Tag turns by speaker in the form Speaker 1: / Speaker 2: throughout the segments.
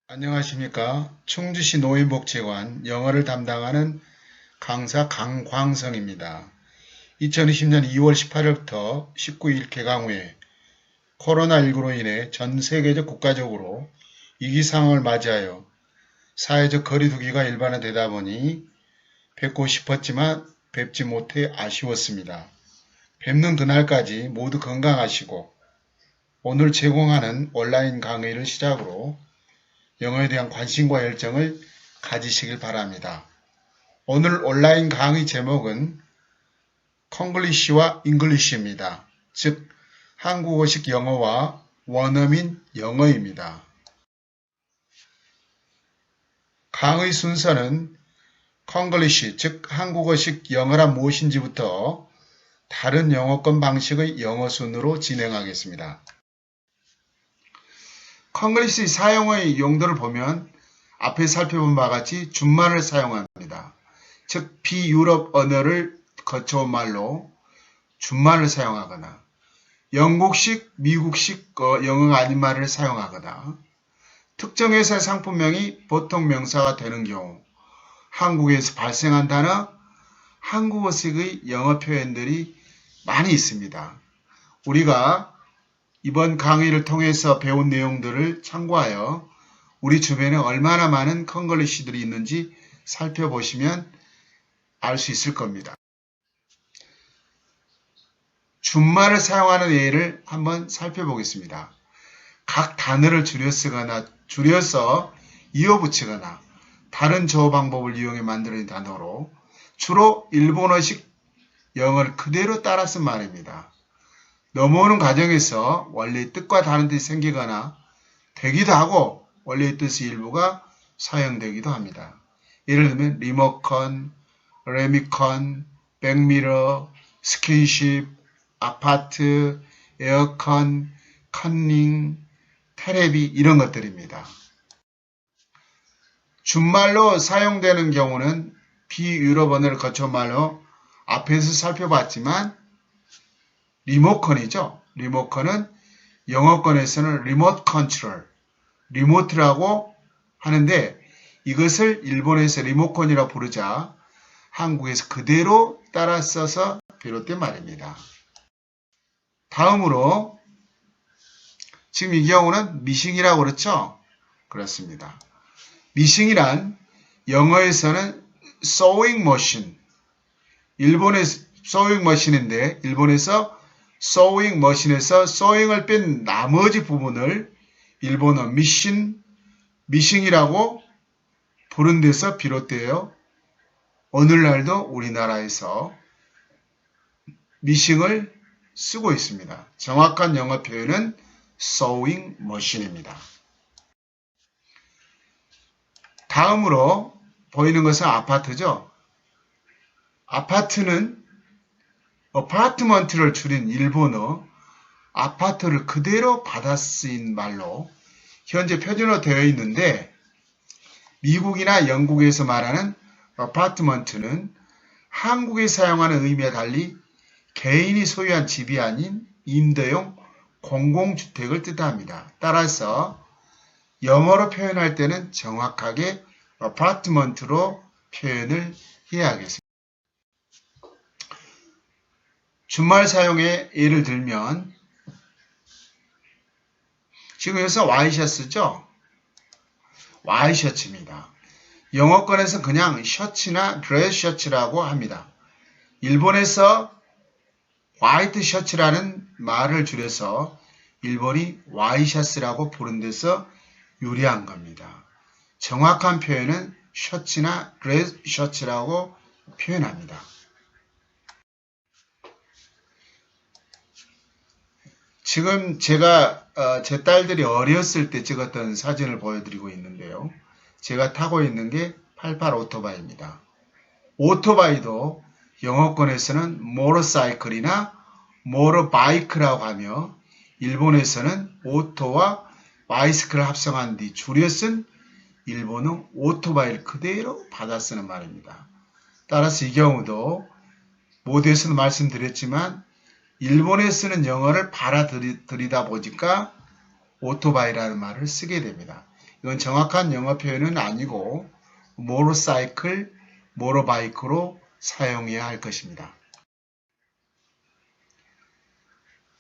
Speaker 1: 안녕하십니까. 충주시 노인복지관 영어를 담당하는 강사 강광성입니다. 2020년 2월 18일부터 19일 개강 후에 코로나19로 인해 전 세계적 국가적으로 위기 상황을 맞이하여 사회적 거리두기가 일반화되다 보니 뵙고 싶었지만 뵙지 못해 아쉬웠습니다. 뵙는 그날까지 모두 건강하시고 오늘 제공하는 온라인 강의를 시작으로 영어에 대한 관심과 열정을 가지시길 바랍니다. 오늘 온라인 강의 제목은 콩글리시와 잉글리시입니다. 즉 한국어식 영어와 원어민 영어입니다. 강의 순서는 콩글리시 즉 한국어식 영어란 무엇인지부터 다른 영어권 방식의 영어 순으로 진행하겠습니다. 콩글리시 사용의 용도를 보면 앞에 살펴본 바와 같이 준말을 사용합니다. 즉 비유럽 언어를 거쳐온 말로 준말을 사용하거나 영국식, 미국식 영어가 아닌 말을 사용하거나 특정 회사의 상품명이 보통 명사가 되는 경우 한국에서 발생한 단어, 한국어식의 영어 표현들이 많이 있습니다. 우리가 이번 강의를 통해서 배운 내용들을 참고하여 우리 주변에 얼마나 많은 콩글리시들이 있는지 살펴보시면 알 수 있을 겁니다. 준말을 사용하는 예를 한번 살펴보겠습니다. 각 단어를 줄여 쓰거나 줄여서 이어붙이거나 다른 저어 방법을 이용해 만드는 단어로 주로 일본어식 영어를 그대로 따라 쓴 말입니다. 넘어오는 과정에서 원래의 뜻과 다른 뜻이 생기거나 되기도 하고 원래의 뜻의 일부가 사용되기도 합니다. 예를 들면 리모컨, 레미컨, 백미러, 스킨십, 아파트, 에어컨, 컨닝, 테레비 이런 것들입니다. 준말로 사용되는 경우는 비유럽 언어를 거쳐온 말로 앞에서 살펴봤지만 리모컨이죠. 리모컨은 영어권에서는 리모트 컨트롤, 리모트라고 하는데 이것을 일본에서 리모컨이라고 부르자 한국에서 그대로 따라 써서 비롯된 말입니다. 다음으로 지금 이 경우는 미싱이라고 그렇죠? 그렇습니다. 미싱이란 영어에서는 sewing machine, 일본의 sewing machine인데 일본에서 sewing machine에서 sewing을 뺀 나머지 부분을 일본어 미싱이라고 부른 데서 비롯되어 오늘날도 우리나라에서 미싱을 쓰고 있습니다. 정확한 영어 표현은 sewing machine입니다. 다음으로 보이는 것은 아파트죠. 아파트는 어파트먼트를 줄인 일본어 아파트를 그대로 받아 쓰인 말로 현재 표준어 되어 있는데 미국이나 영국에서 말하는 어파트먼트는 한국에 사용하는 의미와 달리 개인이 소유한 집이 아닌 임대용 공공주택을 뜻합니다. 따라서 영어로 표현할 때는 정확하게 어파트먼트로 표현을 해야겠습니다. 준말 사용의 예를 들면 지금 여기서 와이셔츠죠? 와이셔츠입니다. 영어권에서 그냥 셔츠나 드레스 셔츠라고 합니다. 일본에서 화이트 셔츠라는 말을 줄여서 일본이 와이셔츠라고 부른 데서 유래한 겁니다. 정확한 표현은 셔츠나 드레스 셔츠라고 표현합니다. 지금 제가 제 딸들이 어렸을 때 찍었던 사진을 보여드리고 있는데요. 제가 타고 있는 게 88 오토바이입니다. 오토바이도 영어권에서는 모터사이클이나 모터바이크라고 하며 일본에서는 오토와 바이스클을 합성한 뒤 줄여 쓴 일본어 오토바이를 그대로 받아 쓰는 말입니다. 따라서 이 경우도 모두에서도 말씀드렸지만 일본에 쓰는 영어를 받아들이다 보니까 오토바이라는 말을 쓰게 됩니다. 이건 정확한 영어 표현은 아니고 모터사이클, 모터바이크로 사용해야 할 것입니다.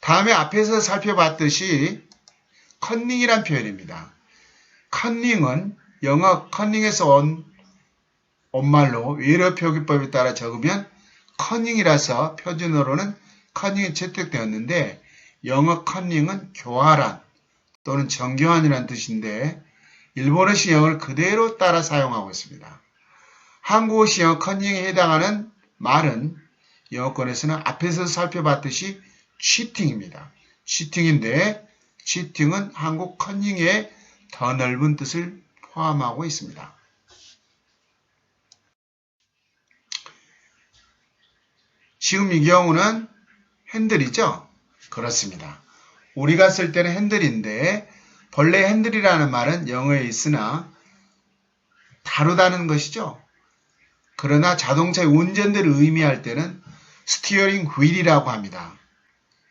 Speaker 1: 다음에 앞에서 살펴봤듯이 컨닝이란 표현입니다. 컨닝은 영어 컨닝에서 온 온말로 외래 표기법에 따라 적으면 커닝이라서 표준어로는 커닝이 채택되었는데 영어 커닝은 교활한 또는 정교한이라는 뜻인데 일본어식 영어를 그대로 따라 사용하고 있습니다. 한국어식 영어 커닝에 해당하는 말은 영어권에서는 앞에서 살펴봤듯이 치팅입니다. 치팅인데 치팅은 한국 커닝의 더 넓은 뜻을 포함하고 있습니다. 지금 이 경우는 핸들이죠? 그렇습니다. 우리가 쓸 때는 핸들인데 본래 핸들이라는 말은 영어에 있으나 다루다는 것이죠. 그러나 자동차의 운전대를 의미할 때는 스티어링 휠이라고 합니다.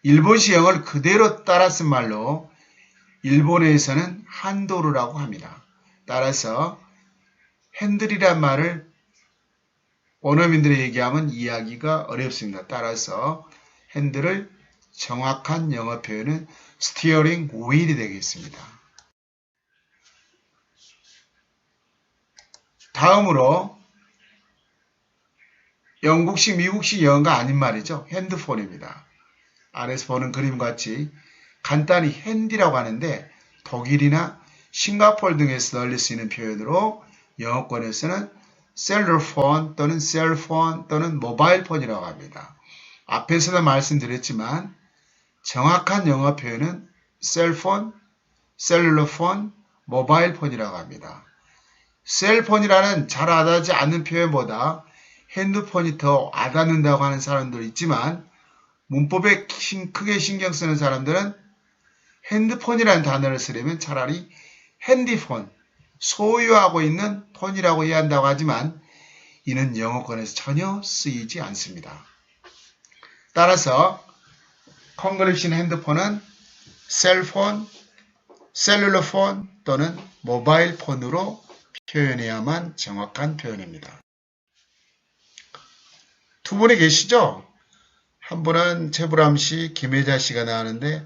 Speaker 1: 일본식 영어를 그대로 따라 쓴 말로 일본에서는 한도르라고 합니다. 따라서 핸들이란 말을 원어민들이 얘기하면 이해하기가 어렵습니다. 따라서 핸들을 정확한 영어 표현은 스티어링 휠이 되겠습니다. 다음으로 영국식, 미국식 영어가 아닌 말이죠. 핸드폰입니다. 아래서 보는 그림과 같이 간단히 핸디라고 하는데 독일이나 싱가포르 등에서 널리 쓰이는 표현으로 영어권에서는 셀러폰 또는 셀폰 또는 모바일폰이라고 합니다. 앞에서도 말씀드렸지만 정확한 영어 표현은 셀폰, 셀룰러폰, 모바일폰이라고 합니다. 셀폰이라는 잘 와닿지 않는 표현보다 핸드폰이 더 와닿는다고 하는 사람도 있지만 문법에 크게 신경 쓰는 사람들은 핸드폰이라는 단어를 쓰려면 차라리 핸디폰, 소유하고 있는 폰이라고 해야 한다고 하지만 이는 영어권에서 전혀 쓰이지 않습니다. 따라서 콩글리시는 핸드폰은 셀폰, 셀룰러폰 또는 모바일폰으로 표현해야만 정확한 표현입니다. 두 분이 계시죠? 한 분은 최불암 씨, 김혜자 씨가 나왔는데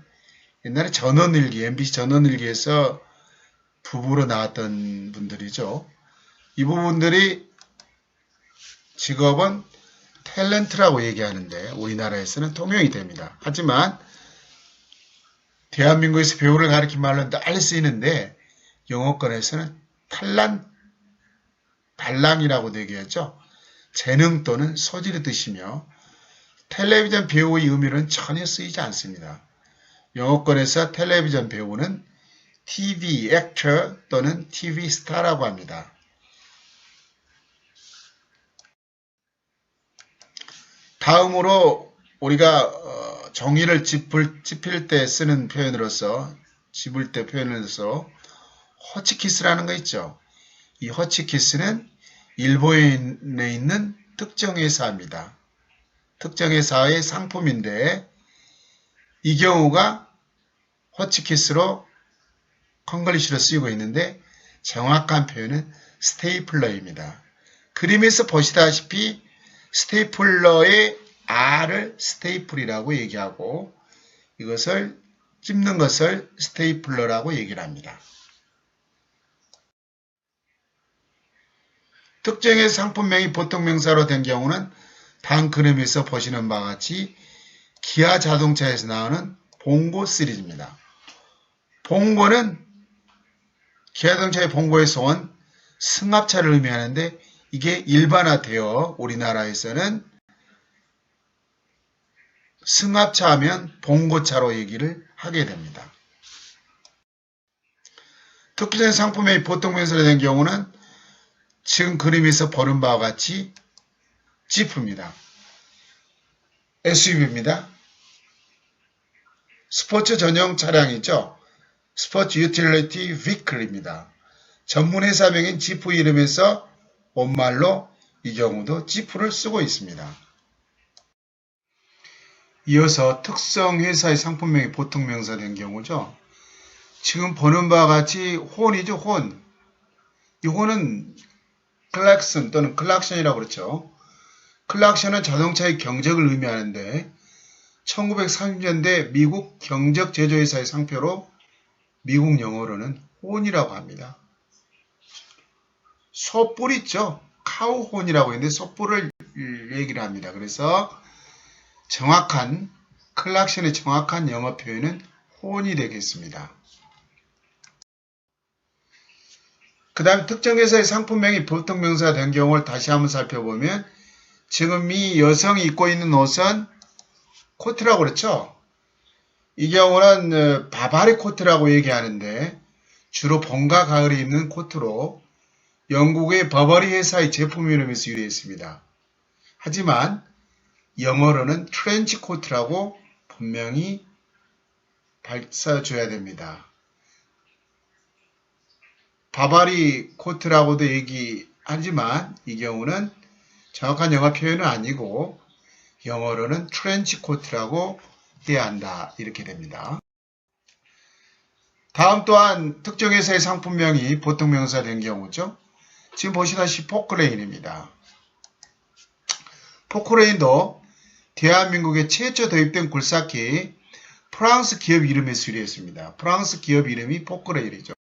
Speaker 1: 옛날에 전원일기, MBC 전원일기에서 부부로 나왔던 분들이죠. 이 부분들이 직업은 탤런트라고 얘기하는데 우리나라에서는 통용이 됩니다. 하지만 대한민국에서 배우를 가리킨 말로 널리 쓰이는데 영어권에서는 달랑이라고도 얘기하죠. 재능 또는 소질의 뜻이며 텔레비전 배우의 의미는 전혀 쓰이지 않습니다. 영어권에서 텔레비전 배우는 TV 액터 또는 TV 스타라고 합니다. 다음으로 우리가 종이를 찝힐 때 쓰는 표현으로서 집을 때 표현으로서 호치키스라는 거 있죠. 이 호치키스는 일본에 있는 특정 회사입니다. 특정 회사의 상품인데 이 경우가 호치키스로 콩글리시로 쓰이고 있는데 정확한 표현은 스테이플러입니다. 그림에서 보시다시피 스테이플러의 R을 스테이플이라고 얘기하고 이것을 찝는 것을 스테이플러라고 얘기를 합니다. 특정의 상품명이 보통명사로 된 경우는 다음 그림에서 보시는 바와 같이 기아 자동차에서 나오는 봉고 시리즈입니다. 봉고는 기아 자동차의 봉고에서 온 승합차를 의미하는데 이게 일반화되어 우리나라에서는 승합차 하면 봉고차로 얘기를 하게 됩니다. 특정의 상품의 보통명사로 된 경우는 지금 그림에서 보는 바와 같이 지프입니다. SUV입니다. 스포츠 전용 차량이죠. 스포츠 유틸리티 비클입니다. 전문회사명인 지프 이름에서 원말로 이 경우도 지프를 쓰고 있습니다. 이어서 특성 회사의 상품명이 보통명사 된 경우죠. 지금 보는 바와 같이 혼이죠, 혼. 이 혼은 클락슨 또는 클락션이라고 그렇죠. 클락션은 자동차의 경적을 의미하는데 1930년대 미국 경적 제조회사의 상표로 미국 영어로는 혼이라고 합니다. 소뿔 있죠. 카우혼이라고 있는데 소뿔을 얘기를 합니다. 그래서 정확한 클락션의 정확한 영어 표현은 혼이 되겠습니다. 그 다음에 특정 회사의 상품명이 보통명사가 된 경우를 다시 한번 살펴보면 지금 이 여성이 입고 있는 옷은 코트라고 그랬죠. 이 경우는 바바리 코트라고 얘기하는데 주로 봄과 가을에 입는 코트로 영국의 버버리 회사의 제품 이름에서 유래했습니다. 하지만 영어로는 트렌치 코트라고 분명히 밝혀줘야 됩니다. 바바리 코트라고도 얘기하지만 이 경우는 정확한 영어 표현은 아니고 영어로는 트렌치 코트라고 해야 한다. 이렇게 됩니다. 다음 또한 특정 회사의 상품명이 보통명사 된 경우죠. 지금 보시다시피 포크레인입니다. 포크레인도 대한민국에 최초 도입된 굴삭기 프랑스 기업 이름에서 유래했습니다. 프랑스 기업 이름이 포크레인이죠.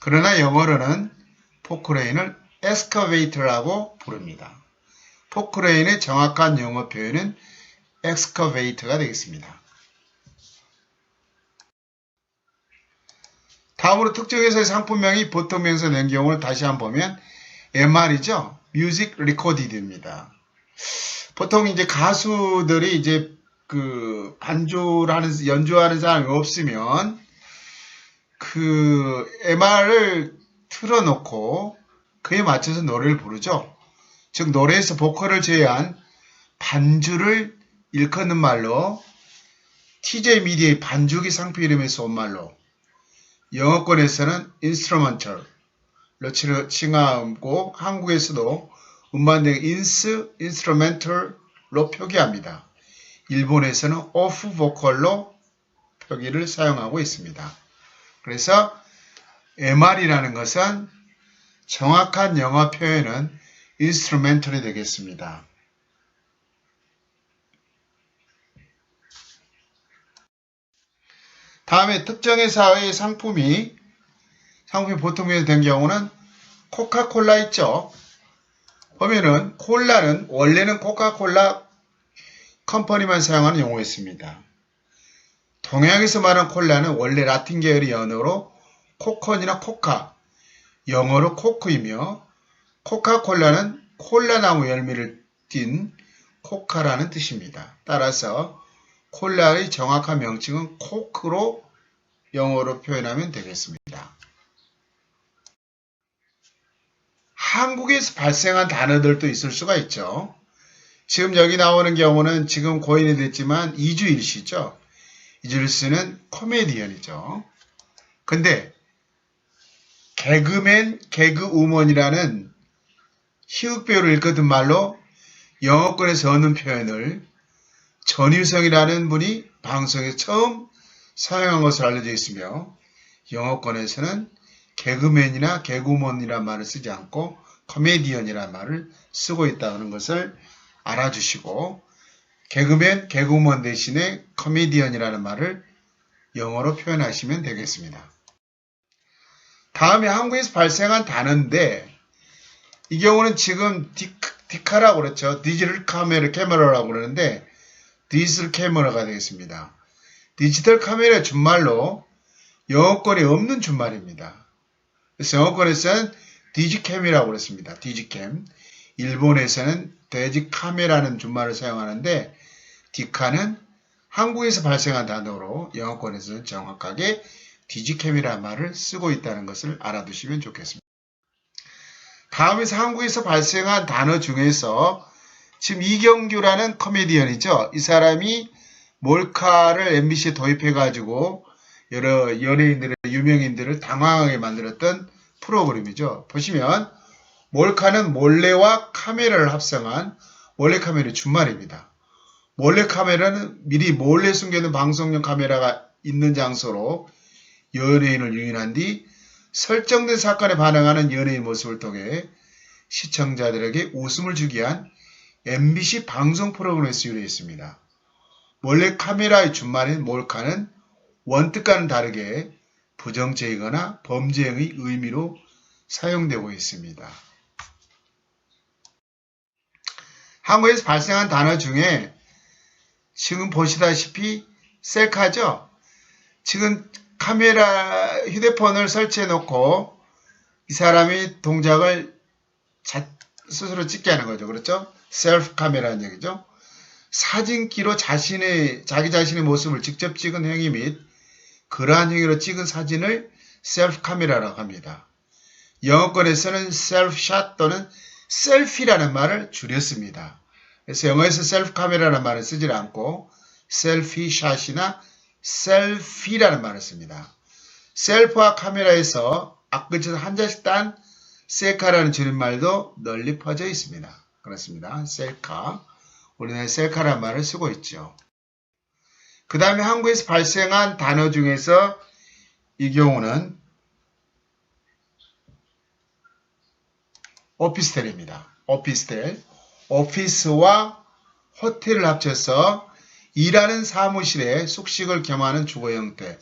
Speaker 1: 그러나 영어로는 포크레인을 엑스커베이터라고 부릅니다. 포크레인의 정확한 영어 표현은 엑스커베이터가 되겠습니다. 다음으로 특정 회사의 상품명이 보통명사 낸 경우를 다시 한번 보면 MR이죠. Music Recorded입니다. 보통 이제 가수들이 이제 그 반주를 하는 연주하는 사람이 없으면 그 MR을 틀어놓고 그에 맞춰서 노래를 부르죠. 즉 노래에서 보컬을 제외한 반주를 일컫는 말로 TJ 미디어의 반주기 상표 이름에서 온 말로 영어권에서는 instrumental로 칭하고 한국에서도 음반된 instrumental로 표기합니다. 일본에서는 off vocal로 표기를 사용하고 있습니다. 그래서 MR이라는 것은 정확한 영어 표현은 instrumental이 되겠습니다. 다음에 특정 회사의 상품이 보통명사 된 경우는 코카콜라 있죠. 보면은 콜라는 원래는 코카콜라 컴퍼니만 사용하는 용어였습니다. 동양에서 말하는 콜라는 원래 라틴 계열의 언어로 코콘이나 코카, 영어로 코크이며 코카콜라는 콜라나무 열매를 띤 코카라는 뜻입니다. 따라서 콜라의 정확한 명칭은 코크로 영어로 표현하면 되겠습니다. 한국에서 발생한 단어들도 있을 수가 있죠. 지금 여기 나오는 경우는 지금 고인이 됐지만 이주일씨죠. 이주일씨는 코미디언이죠. 근데 개그맨, 개그우먼이라는 희극배우를 일컫은 말로 영어권에서 얻는 표현을 전유성이라는 분이 방송에서 처음 사용한 것으로 알려져 있으며 영어권에서는 개그맨이나 개그우먼이라는 말을 쓰지 않고 코미디언이라는 말을 쓰고 있다는 것을 알아주시고 개그맨, 개그우먼 대신에 코미디언이라는 말을 영어로 표현하시면 되겠습니다. 다음에 한국에서 발생한 단어인데 이 경우는 지금 디카라고 그렇죠. 디지털 카메라라고 그러는데 디지털 카메라가 되겠습니다. 디지털 카메라의 준말로 영어권에 없는 준말입니다. 그래서 영어권에서는 디지캠이라고 그랬습니다. 디지캠. 일본에서는 데지카메라는 준말을 사용하는데 디카는 한국에서 발생한 단어로 영어권에서는 정확하게 디지캠이라는 말을 쓰고 있다는 것을 알아두시면 좋겠습니다. 다음에서 한국에서 발생한 단어 중에서 지금 이경규라는 코미디언이죠. 이 사람이 몰카를 MBC에 도입해가지고 여러 연예인들의 유명인들을 당황하게 만들었던 프로그램이죠. 보시면 몰카는 몰래와 카메라를 합성한 몰래카메라의 준말입니다. 몰래카메라는 미리 몰래 숨겨둔 방송용 카메라가 있는 장소로 연예인을 유인한 뒤 설정된 사건에 반응하는 연예인 모습을 통해 시청자들에게 웃음을 주기 위한 MBC 방송 프로그램에서 유래했습니다. 몰래카메라의 준말인 몰카는 원뜻과는 다르게 부정죄이거나 범죄행위 의미로 사용되고 있습니다. 한국에서 발생한 단어 중에 지금 보시다시피 셀카죠? 지금 카메라, 휴대폰을 설치해 놓고 이 사람이 동작을 스스로 찍게 하는 거죠. 그렇죠? 셀프 카메라는 얘기죠. 사진기로 자기 자신의 모습을 직접 찍은 행위 및 그러한 행위로 찍은 사진을 셀프 카메라라고 합니다. 영어권에서는 셀프샷 또는 셀피라는 말을 줄였습니다. 그래서 영어에서 셀프 카메라라는 말을 쓰지 않고 셀피샷이나 셀피라는 말을 씁니다. 셀프와 카메라에서 앞글자에서 한 자씩 딴 셀카라는 줄임말도 널리 퍼져 있습니다. 그렇습니다. 셀카. 우리나라에 셀카라는 말을 쓰고 있죠. 그 다음에 한국에서 발생한 단어 중에서 이 경우는 오피스텔입니다. 오피스텔. 오피스와 호텔을 합쳐서 일하는 사무실에 숙식을 겸하는 주거 형태.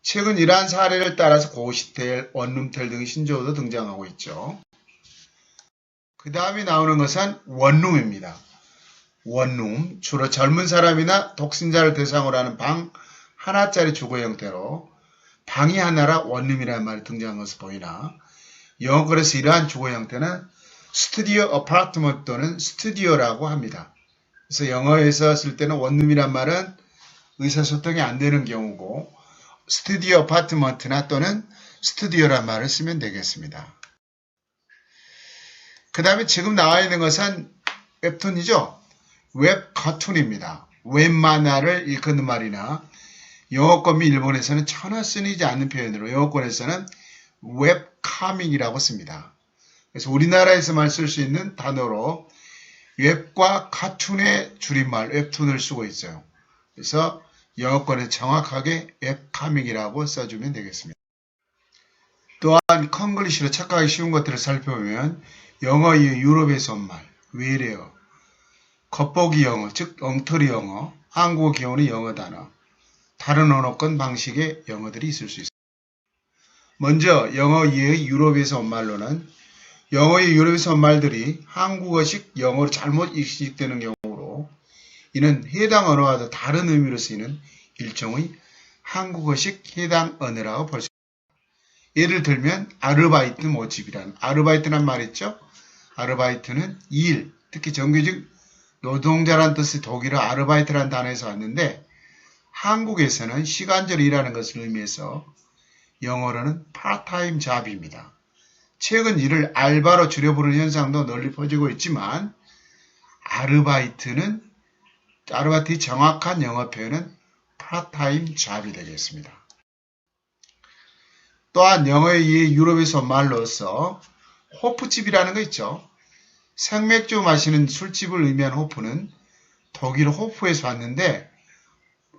Speaker 1: 최근 이러한 사례를 따라서 고시텔, 원룸텔 등의 신조어도 등장하고 있죠. 그 다음에 나오는 것은 원룸입니다. 원룸, 주로 젊은 사람이나 독신자를 대상으로 하는 방 하나짜리 주거 형태로 방이 하나라 원룸이라는 말이 등장한 것을 보이나 영어권에서 이러한 주거 형태는 스튜디오 어파트먼트 또는 스튜디오라고 합니다. 그래서 영어에서 쓸 때는 원룸이란 말은 의사소통이 안 되는 경우고 스튜디오 어파트먼트나 또는 스튜디오란 말을 쓰면 되겠습니다. 그 다음에 지금 나와 있는 것은 웹툰이죠. 웹 카툰입니다. 웹 만화를 일컫는 말이나 영어권 및 일본에서는 천하 쓰이지 않는 표현으로 영어권에서는 웹카믹이라고 씁니다. 그래서 우리나라에서만 쓸 수 있는 단어로 웹과 카툰의 줄임말 웹툰을 쓰고 있어요. 그래서 영어권에 정확하게 웹카믹이라고 써주면 되겠습니다. 또한 콩글리시로 착각하기 쉬운 것들을 살펴보면 영어의 유럽에서 온 말, 외래어, 겉보기 영어, 즉 엉터리 영어, 한국어 기원의 영어 단어, 다른 언어권 방식의 영어들이 있을 수 있습니다. 먼저 영어 이외의 유럽에서 온 말로는 영어의 유럽에서 온 말들이 한국어식 영어로 잘못 인식되는 경우로 이는 해당 언어와도 다른 의미로 쓰이는 일종의 한국어식 해당 언어라고 볼 수 있습니다. 예를 들면 아르바이트 모집이라는 아르바이트란 말 있죠? 아르바이트는 일, 특히 정규직 노동자란 뜻의 독일어 아르바이트라는 단어에서 왔는데 한국에서는 시간제로 일하는 것을 의미해서 영어로는 파트타임 잡입니다. 최근 이를 알바로 줄여부르는 현상도 널리 퍼지고 있지만 아르바이트의 정확한 영어 표현은 파트타임 잡이 되겠습니다. 또한 영어의 유럽에서 온 말로서 호프집이라는 거 있죠. 생맥주 마시는 술집을 의미한 호프는 독일 호프에서 왔는데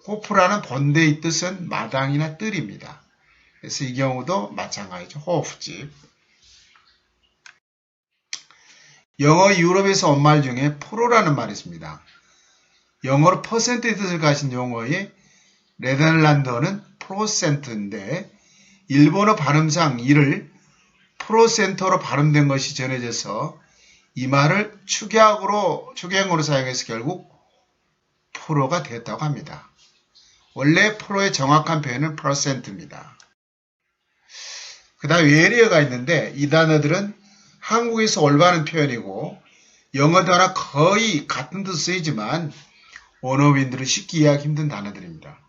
Speaker 1: 호프라는 본대의 뜻은 마당이나 뜰입니다. 그래서 이 경우도 마찬가지죠. 호프집. 영어 유럽에서 온 말 중에 프로라는 말이 있습니다. 영어로 퍼센트의 뜻을 가진 용어의 네덜란드어는 프로센트인데 일본어 발음상 이를 프로센터로 발음된 것이 전해져서 이 말을 축약으로 사용해서 결국 프로가 됐다고 합니다. 원래 프로의 정확한 표현은 퍼센트입니다. 그 다음에 외래어가 있는데 이 단어들은 한국에서 올바른 표현이고 영어 단어와 거의 같은 뜻 쓰이지만 원어민들은 쉽게 이해하기 힘든 단어들입니다.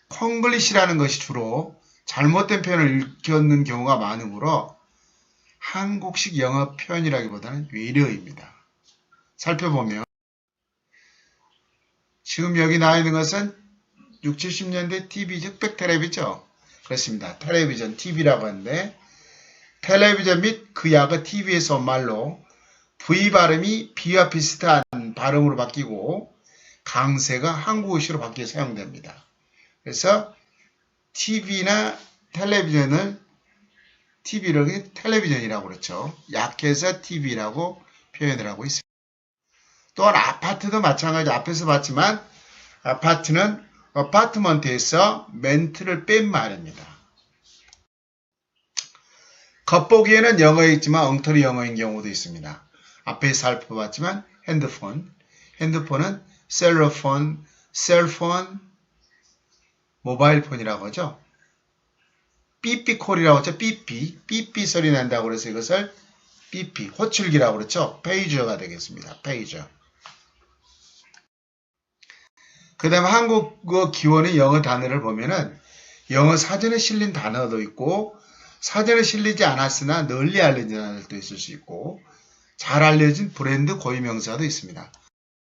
Speaker 1: 콩글리시라는 것이 주로 잘못된 표현을 일컫는 경우가 많으므로 한국식 영어 표현이라기보다는 외래어입니다. 살펴보면 지금 여기 나와 있는 것은 60, 70년대 TV 흑백 텔레비죠. 그렇습니다. 텔레비전, TV라고 하는데 텔레비전 및 그 약의 TV에서 온 말로 V 발음이 B와 비슷한 발음으로 바뀌고 강세가 한국어시로 바뀌어 사용됩니다. 그래서 TV나 텔레비전을 TV를 텔레비전이라고 그렇죠. 약해서 TV라고 표현을 하고 있습니다. 또한 아파트도 마찬가지 앞에서 봤지만 아파트는 어파트먼트에서 멘트를 뺀 말입니다. 겉보기에는 영어에 있지만 엉터리 영어인 경우도 있습니다. 앞에 살펴봤지만 핸드폰은 셀러폰, 셀폰, 모바일폰이라고 하죠. 삐삐콜이라고 하죠. 삐삐 소리 난다고 그래서 이것을 삐삐, 호출기라고 그렇죠. 페이저가 되겠습니다. 페이저. 그 다음에 한국어 기원의 영어 단어를 보면은 영어 사전에 실린 단어도 있고 사전에 실리지 않았으나 널리 알려진 단어도 있을 수 있고 잘 알려진 브랜드 고유명사도 있습니다.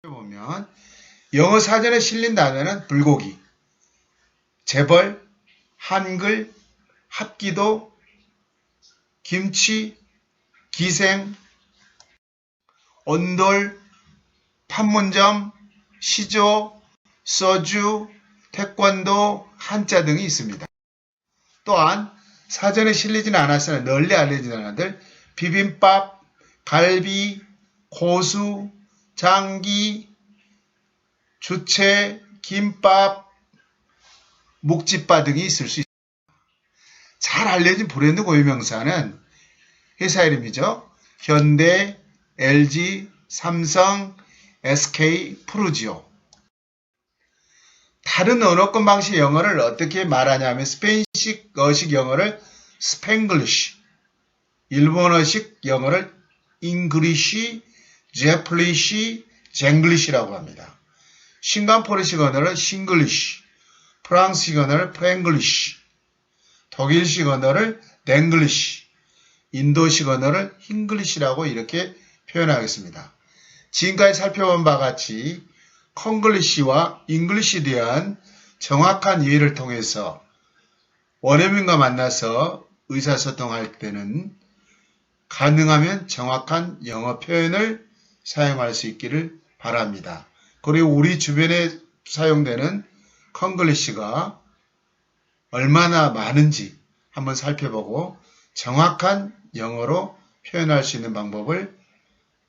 Speaker 1: 보면 영어 사전에 실린 단어는 불고기, 재벌, 한글, 합기도, 김치, 기생, 온돌, 판문점, 시조, 소주, 태권도, 한자 등이 있습니다. 또한 사전에 실리지는 않았으나 널리 알려진 단어들 비빔밥, 갈비, 고수, 장기, 주채, 김밥, 묵집바 등이 있을 수 있습니다. 잘 알려진 브랜드 고유명사는 회사 이름이죠. 현대, LG, 삼성, SK, 푸르지오. 다른 언어권 방식 영어를 어떻게 말하냐면 스페인식 영어를 스팽글리시, 일본어식 영어를 잉글리시, 제플리시, 쟁글리시라고 합니다. 싱가포르식 언어를 싱글리시, 프랑스식 언어를 프랭글리시, 독일식 언어를 댕글리시, 인도식 언어를 힌글리시라고 이렇게 표현하겠습니다. 지금까지 살펴본 바와 같이 콩글리시와 잉글리시에 대한 정확한 이해를 통해서 원어민과 만나서 의사소통할 때는 가능하면 정확한 영어 표현을 사용할 수 있기를 바랍니다. 그리고 우리 주변에 사용되는 콩글리시가 얼마나 많은지 한번 살펴보고 정확한 영어로 표현할 수 있는 방법을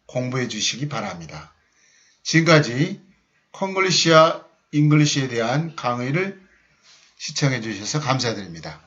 Speaker 1: 공부해 주시기 바랍니다. 지금까지 콩글리시와 잉글리시에 대한 강의를 시청해 주셔서 감사드립니다.